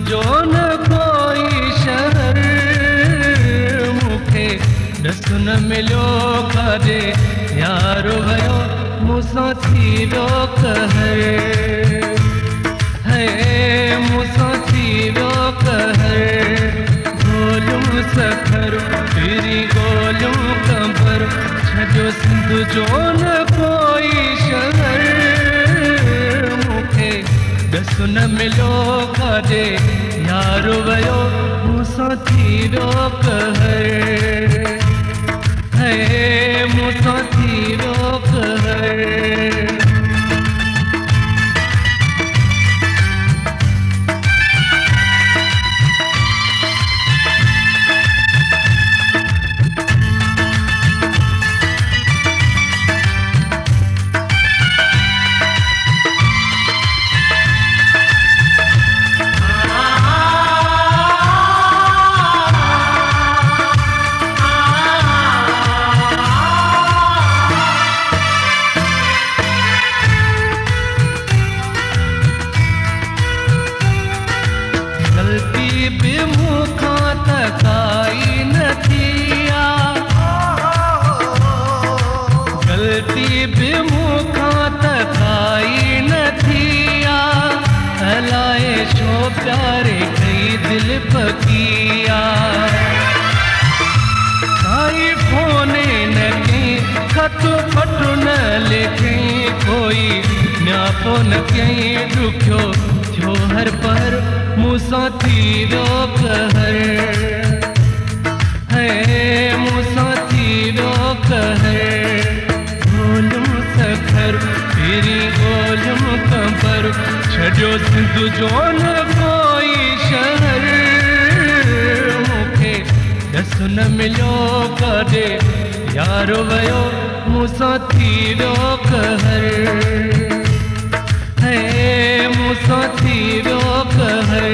जो न कोई शहर मूंखे ॾसु न मिलियो काॾे यारो वियो मूंसां थी वियो कहर है मूंसां थी वियो कहर गोलियूं सखर फिरी गोलियूं कंबर छॾियो सिंध जो न कोई शहर मूंखे ॾसु न मिलियो काॾे यारो वियो मूंसां थी वियो कहर है मूंसां थी वियो कहर गलती भी मूंखां त काई न थिया गलती भी मूंखां त काई न थिया अलाए छो प्यारे कई दिल पकिया काई फोने न कई खत पट न लिखई कोई न्यापो न कई ॾुखियो थियो हर पर मूंसां थी वियो कहर है मूंसां थी वियो कहर गोलियूं सखर फिरी गोलियूं कंबर छॾियो सिंध जो न कोई शहर मूंखे ॾसु न मिलियो काॾे यारो वियो मूंसां थी वियो कहर है मूंसां थी वियो कहर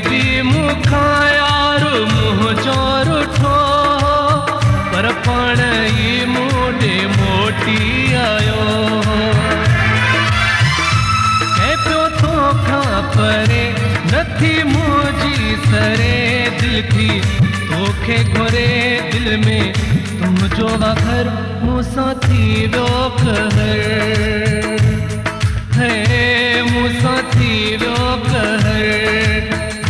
भी मूंखां यारो मुंह चोर उठो पर पाण ई मूंॾे मोटी आयो ऐं पियो तोखां परे नथी मुंहिंजी सरे दिल थी तोखे घुरे दिल में तुंहिंजो आख़िर मूंसां थी वियो कहर है मूंसां थी वियो कहर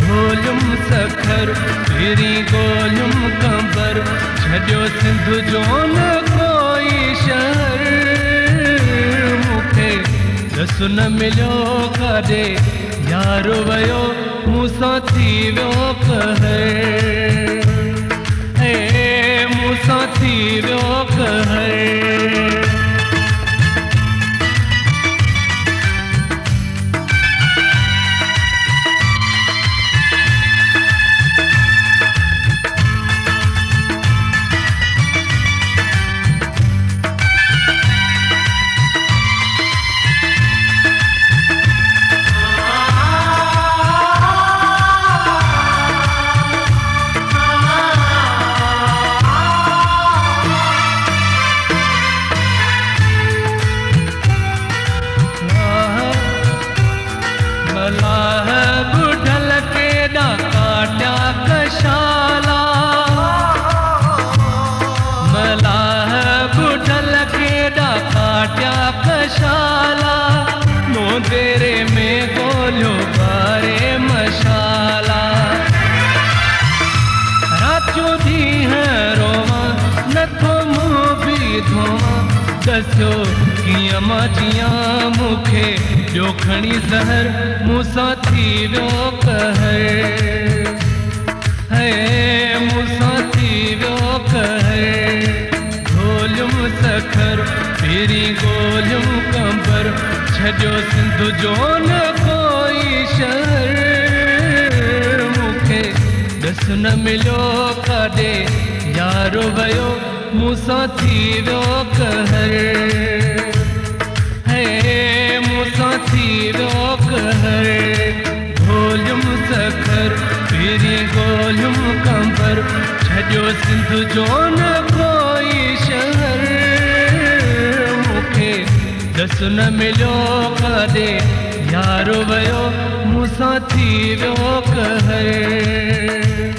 गोलियूं सखर फिरी गोलियूं कंबर छॾियो सिंध जो न कोई शहर मूंखे ॾसु न मिलियो काॾे यारो वियो मूंसां थी वियो कहर है मूंसां थी वियो कहर बुढ़ल के काट्या कशाला मलाह बुढ़ल के काट्या कशाला नो तेरे में गोलियो बारे मशाला रातों ॾींहं रोवां नथो मुंहुं बि धोवां दस्यो कीअं मां जियां मूंखे ॾियो खणी ज़हर मूंसां थी वियो कहर है मूंसां थी वियो कहर जो न कोई शहर मूंखे ॾस न मिलियो काॾे यारो वियो मूंसां थी वियो कहर है मूंसां थी वियो कहर ॻोल्हियुम सखर पहिरीं ॻोल्हियुम कंबर छॾियो सिंध जो न कोई शहर मूंखे ॾस न मिलियो काॾे यारो वियो मूंसां थी वियो कहर